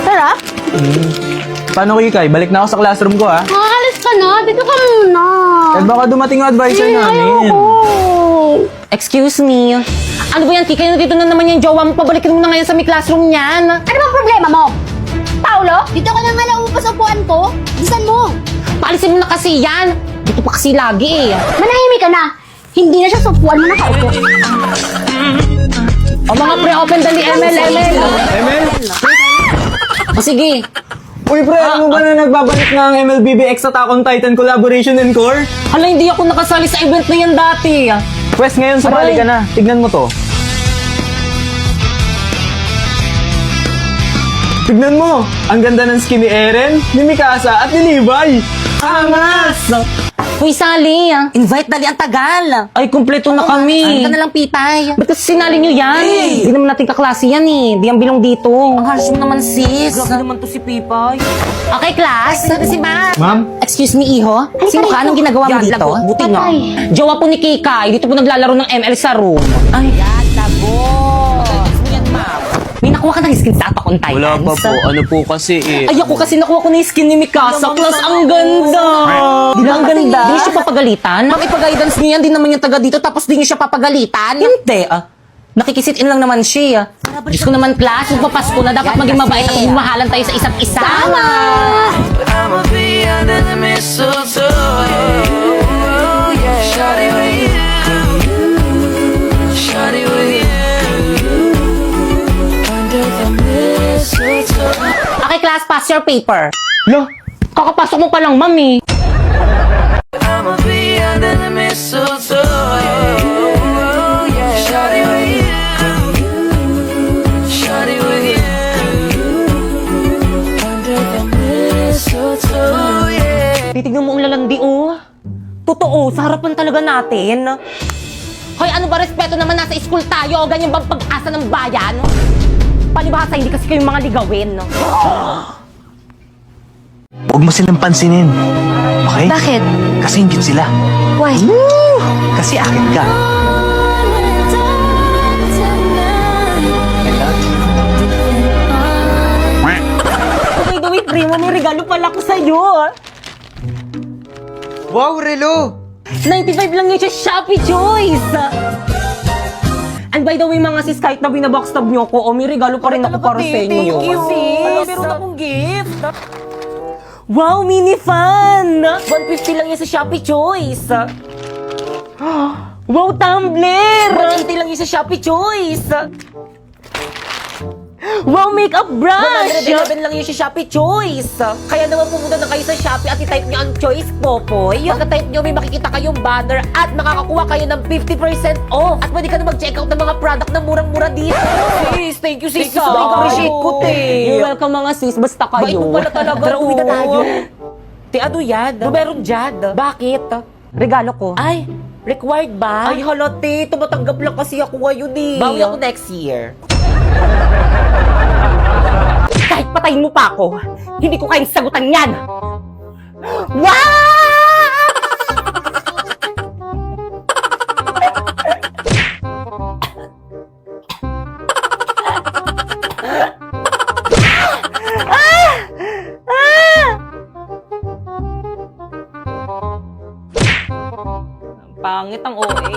Sarap? Paano Kikay? Balik na ako sa classroom ko, ha? Alis ka na. Dito ka muna. Eh baka dumating yung advisor namin. Excuse me. Ano ba yan, Kikay? Nandito na naman yung jowa mo. Pabalikin mo na ngayon sa may classroom niyan. Ano bang problema mo? Paulo? Dito ka na nga lang upas upuan ko. Bisan mo. Paalisin mo na kasi yan. Dito pa kasi lagi eh. Manahimik ka na. Hindi na siya sa upuan mo nakaupo. O mga pre-open dali, ML. ML? O sige. Uy, pre, ano ba na nagbabalik na ang MLBB X Attack on Titan Collaboration Encore? Hala, hindi ako nakasali sa event na yan dati. Pwes, ngayon sumali ka na. Tignan mo to. Tignan mo! Ang ganda ng skin ni Eren, ni Mikasa, at ni Levi! Angas! Uy, Sally. Invite dali ang tagal. Ay, kumpleto na kami. Saan ka na lang, Pipay? Ba't kasi sinali nyo yan? Hindi naman natin kaklase yan eh. Di ang bilong dito. Ang harsh mo naman, sis. Grabe naman to si Pipay. Okay, class. Ito si Ma'am. Ma'am? Excuse me, Iho? Sino ka? Anong ginagawa mo Yan, dito? lagot. Buti nga. Jowa po ni Kikay. Dito po naglalaro ng ML sa room. Ay, Yan, lagot. Gusto mo yan, Ma'am. may nakuha ka ng skin sa Attack on Titans. Wala pa po. Ano po kasi eh. Ay, ako kasi nakuha ko na yung skin ni Mikasa. Plus, ang ganda. Di ba ang ganda? Di niyo siya papagalitan? Ma'am, ipag-guidance niya yan. Di naman yung taga dito. Tapos di niyo siya papagalitan. Hindi. Nakikisit in lang naman siya. Diyos ko naman, class. Magpapasko na. Dapat Yan maging kasi. mabait at mahalan tayo sa isa't isa. Tama! I'ma be under the mistletoe. Yeah. Shawty with you. Shawty with you. Under the mistletoe. Okay, class, pass your paper. Lo, Kakapasok mo pa lang, mami. I'ma be under the mistletoe. Yeah. Shawty with you. Shawty with you. Under the mistletoe. Yeah. Titignan mo ang lalandi, oh. Totoo, sa harapan talaga natin. Hoy, ano ba respeto naman? Nasa school tayo. Ganyan bang pag-asa ng bayan? Palibhasa, hindi kasi kayo mga ligawin. Huwag mo silang pansinin. Okay? Bakit? Kasi ingit sila. Why? Kasi akin ka. By the way, primo, may regalo pala ko sa'yo. Wow, Relo! 95 lang yun sa Shopee Choice. And by the way, mga sis, kahit na binabackstab niyo ako, may regalo pa rin ako para sa inyo. Thank you, sis. Meron akong gift. Wow, mini fan! 150 lang yan sa Shopee Choice. Wow, tumbler! 180 lang yan sa Shopee Choice. Wow, makeup brush! 111 lang yan sa Shopee Choice. Kaya naman pumunta na kayo sa Shopee at i-type nyo ang Choice Popoy. Pagka-type nyo, may makikita kayong banner at makakakuha kayo ng 50% off. At pwede ka na mag-check out ng mga product na murang-mura dito. Sis, thank you, sis. Sobrang appreciate ko, te. You're welcome, mga sis. Basta kayo. Bait mo pala talaga. Tara, uwi na tayo. Te, ano yan? Rumerong Jad. Bakit? Regalo ko. Ay, required ba? Ay, hala, te. Tumatanggap lang kasi ako ngayon eh. Bawi ako next year. Kahit patayin mo pa ako, hindi ko kayang sagutan yan! Wow! Pangit ang OA.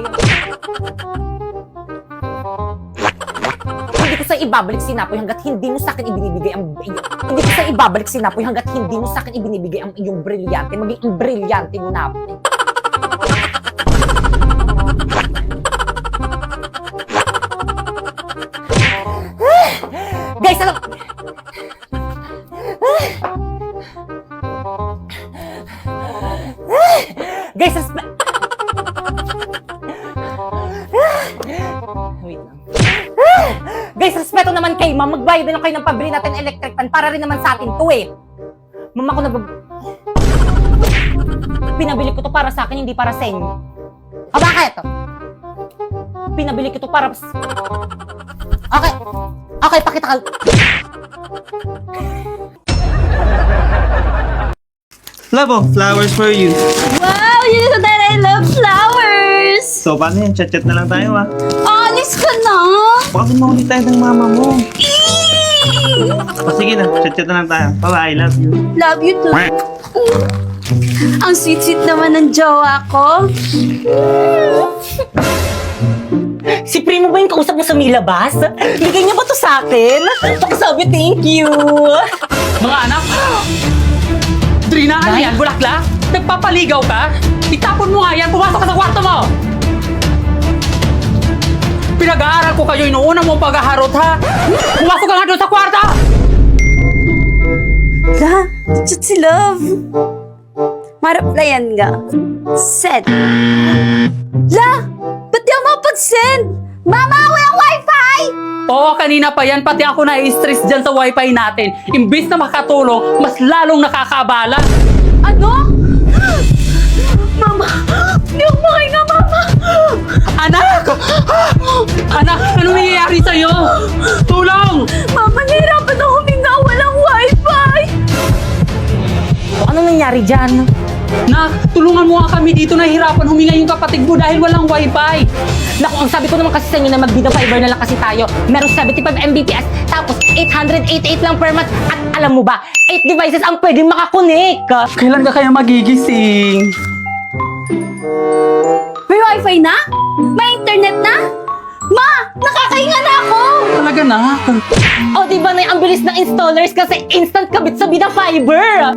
Hindi ko sa ibabalik sinapoy hanggat hindi mo sa akin ibinibigay ang hindi ko sa ibabalik sinapoy hanggat hindi mo sa akin ibinibigay ang iyong brilyante, maging ang brilyante mo na. Guys, ano? Guys, wait lang. Guys, respeto naman kay ma'am. Magbayad na lang kayo ng pabili natin electric fan para rin naman sa atin to eh. Mama ko na pinabili ko to para sa akin, hindi para sa inyo. Ah, bakit? Pinabili ko to para Okay. Okay, pakita ka. Love, flowers for you. Wow, you know that I love flowers! So, paano yan? Chat-chat na lang tayo, ha? Honest ka na? Baka mahuli tayo ng mama mo. O sige na, chat-chat na lang tayo. Bye-bye, I love you. Love you too. Ang sweet-sweet naman ng jowa ko. Si Primo ba yung kausap mo sa Milabas? Bigay niya ba to sa akin? Pakisabi, thank you. Mga anak! Drina, ano yan? Bulaklak? Nagpapaligaw ka? Itapon mo nga yan! Pumasok ka sa kwarto mo! Pinag-aaral ko kayo inuuna mong paghaharot, ha? Pumasok ka nga doon sa kwarto! La, chat si Love. Maraplayan nga. Send. La, ba't di ako mapag-send? Mama, walang wifi! Oo, kanina pa yan. Pati ako na-stress dyan sa wifi natin. Imbis na makatulong, mas lalong nakakabala. Ano? Mama, di ako makahinga, Mama. Anak! Anak, anong nangyayari sa'yo? Tulong! Mama, nahirapan ako huminga. Walang wifi. Ano nangyari dyan? Nak, tulungan mo nga kami dito. Nahihirapan huminga yung kapatid mo dahil walang wifi. Naku, ang sabi ko naman kasi sa inyo na magbida fiber na lang kasi tayo. Meron 75 Mbps, tapos 888 lang per month. At alam mo ba, 8 devices ang pwedeng makakonek. Kailan ka kaya magigising? May wifi na? May internet na? Ma, nakakahinga na ako. Talaga na. O diba na ang bilis ng installers kasi instant kabit sa Bida Fiber.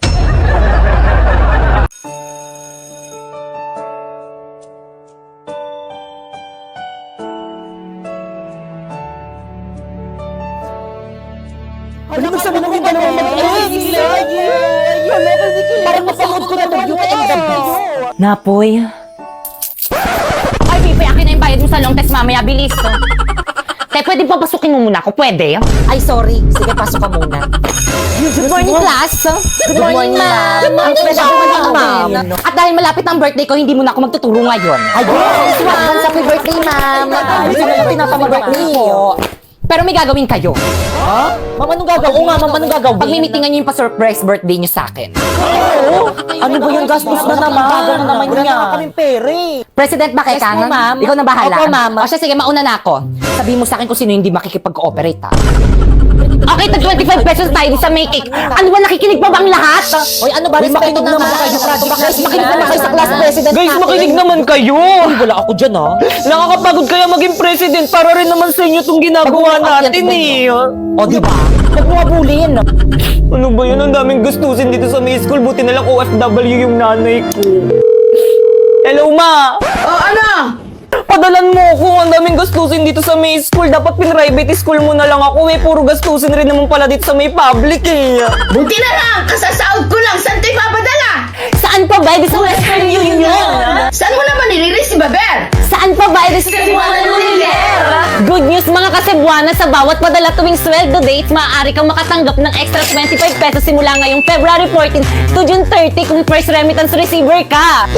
Ano ba sabi nung hindi naman Parang mapanood ko na ng Beauty and the Beast. Napoy. Ay, Pipe, akin na yung bayad mo sa long text mamaya. Bilis, no? Te, pwede papasukin mo muna ako? Pwede? Ay, sorry. Sige, pasok ka muna. Good morning, class. Good morning, ma'am. Good morning, ma'am. At dahil malapit ang birthday ko, hindi muna ako magtuturo ngayon. Ay, advance happy birthday, ma'am. Gusto na lang tinatama birthday po. Pero may gagawin kayo. Ha? Ma'am, anong gagawin? Oo nga, ma'am, anong gagawin? Pagmimitingan niyo yung pa-surprise birthday niyo sa akin. Ano ba yung gastos na naman? Gagawin na naman niya. Wala naman kaming pere. President ba kay Yes po, Kanan? ma'am. Ikaw na bahala. Opo, ma'am. O siya, sige, mauna na ako. Sabihin mo sa akin kung sino hindi makikipag-cooperate, ha? Okay, tag 25 pesos tayo sa may cake. Ano ba, nakikinig pa bang lahat? Hoy, ano ba? Respeto naman kayo. Guys, makinig naman kayo sa class president Guys, natin. makinig naman kayo! Uy, wala ako dyan, ha? Nakakapagod kaya maging president para rin naman sa inyo itong ginagawa natin eh. O, di ba? Huwag mo abulin. Ano ba yun? Ang daming gustusin dito sa may school. Buti na lang OFW yung nanay ko. Hello, ma! Oh, ano? Padalan mo ako. Ang daming gastusin dito sa may school. Dapat pin-private school mo na lang ako eh. Puro gastusin rin naman pala dito sa may public eh. Buti na lang, kasasahod ko lang. Saan tayo papadala? Saan pa ba? Di sa Western Union. Saan mo naman niliris si Baber? Saan pa ba? Di sa Cebuana Luliler. Good news mga kasebuana, sa bawat padala tuwing sweldo dates, maaari kang makatanggap ng extra 25 pesos simula ngayong February 14 to June 30 kung first remittance receiver ka.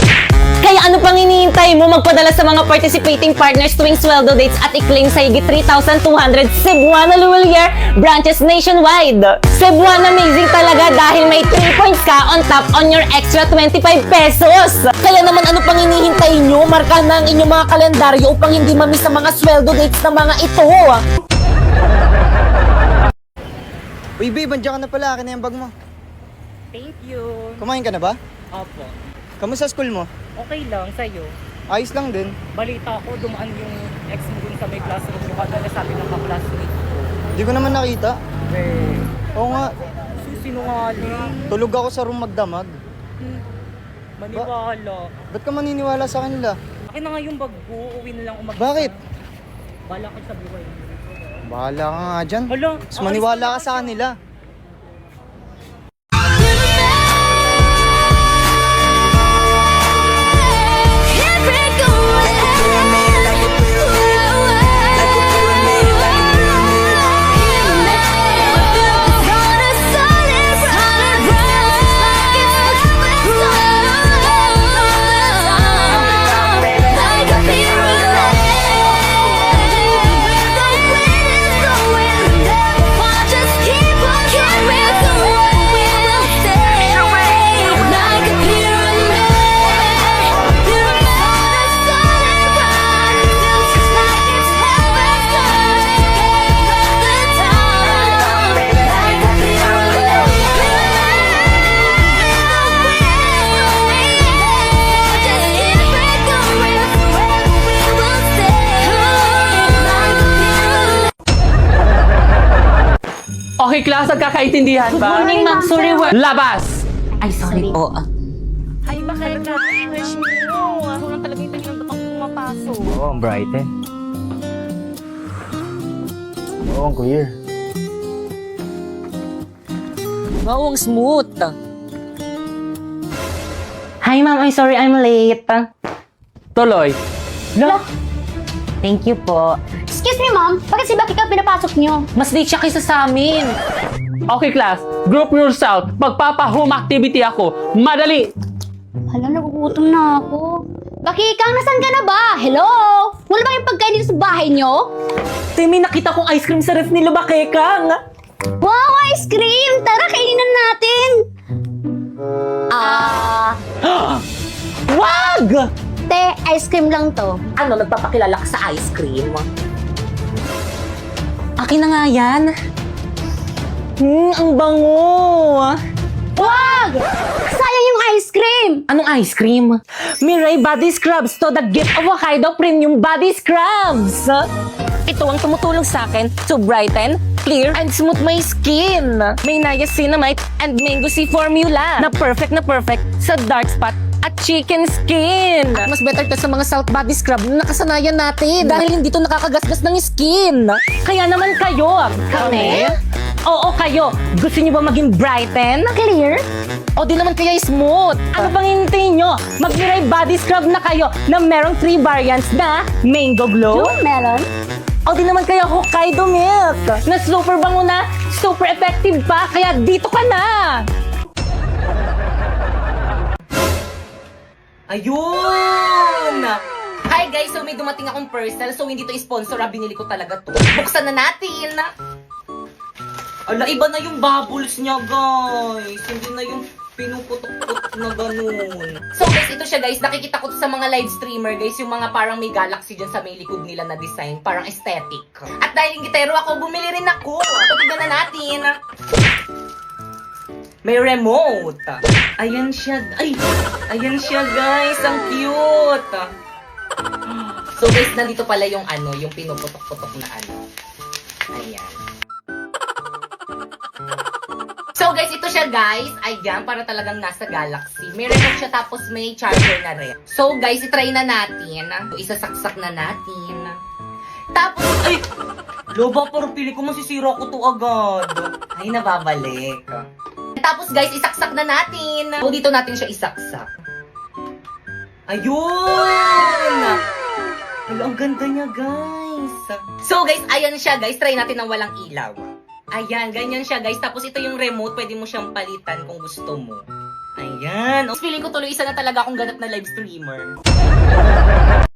Kaya ano pang hinihintay mo? Magpadala sa mga participating partners tuwing sweldo dates at i-claim sa higit 3,200 Cebuana Lulier branches nationwide. Cebuana amazing talaga dahil may 3 points ka on top on your extra 25 pesos. Kaya naman ano pang hinihintay nyo? Marka na ang inyong mga kalendaryo upang hindi mamiss ang mga sweldo dates ng mga ito. Uy, babe, andiyan ka na pala. Akin na yung bag mo. Thank you. Kumain ka na ba? Opo. Kamusta school mo? Okay lang sa'yo. Ayos lang din. Balita ko, dumaan yung ex mo dun sa may classroom ko kada sabi ng ka-classmate ko. Hindi ko naman nakita. Oo nga, Sinungaling. tulog ako sa room magdamag. Maniwala. Ba't ka maniniwala sa kanila? Akin na nga yung bag ko, uwi na lang umaga. Bakit? Bala ko sa buhay. Bahala ka nga dyan. Hala, Mas maniwala ka sa kanila. Just keep on Okay, class, nagkakaintindihan ba? Good morning, ma'am. Sorry, Labas! Ay, sorry po. Ay, makaka fresh mo. Sobrang talaga yung tinanggap ako pumapasok. Oo, ang bright eh. Oo, ang clear. Wow, ang smooth. Hi, ma'am. I'm sorry I'm late. Tuloy. Thank you po. Excuse me, ma'am. Bakit si Becky ka pinapasok niyo? Mas late siya kaysa sa amin. Okay, class. Group yourself. Magpapa-home activity ako. Madali! Hala, nagugutom na ako. Becky, Kang, nasan ka na ba? Hello? Wala ba yung pagkain dito sa bahay niyo? Tay, may nakita kong ice cream sa ref ni Bakekang. Wow, ice cream! Tara, kainin natin! Wag! Te, ice cream lang to. Ano, nagpapakilala ka sa ice cream? Akin na nga yan. Ang bango. Wag! Sayang yung ice cream! Anong ice cream? Mirai Body Scrubs to the gift of Hokkaido Premium Body Scrubs. Ito ang tumutulong sa akin to brighten, clear, and smooth my skin. May niacinamide and mango sea formula na perfect sa dark spot at chicken skin. At mas better to sa mga salt body scrub na nakasanayan natin dahil hindi to nakakagasgas ng skin. Kaya naman kayo. Kami? Oo, kayo. Gusto niyo ba maging brighten? Clear? O di naman kaya smooth. Ano pang hintayin nyo? Mag-Mirai Body Scrub na kayo na merong 3 variants na Mango Glow. Yung melon? O di naman kaya Hokkaido Milk na super bango na, super effective pa, kaya dito ka na! Ayun! Hi guys, so may dumating akong parcel. So hindi to sponsor, binili ko talaga to. Buksan na natin! Ala, iba na yung bubbles niya, guys. Hindi na yung pinuputok-putok na ganun. So guys, ito siya guys. Nakikita ko to sa mga live streamer guys. Yung mga parang may galaxy dyan sa may likod nila na design. Parang aesthetic. At dahil gitero ako, bumili rin ako. Tignan na natin. May remote. Ayan siya. Ay! Ayan siya guys. Ang cute. So guys, nandito pala yung ano, yung pinuputok-putok na ano. Ayan. So guys, ito siya guys. Ayan, para talagang nasa Galaxy. May remote siya tapos may charger na rin. So guys, itry na natin. Isasaksak na natin. Tapos, ay! Loba, parang pili ko masisira ko to agad. Ay, nababalik. Tapos guys, isaksak na natin. So dito natin siya isaksak. Ayun! Ay, ang ganda niya guys. So guys, ayan siya guys. Try natin ng walang ilaw. Ayan, ganyan siya guys. Tapos ito yung remote, pwede mo siyang palitan kung gusto mo. Ayan. Feeling ko tuloy isa na talaga akong ganap na live streamer.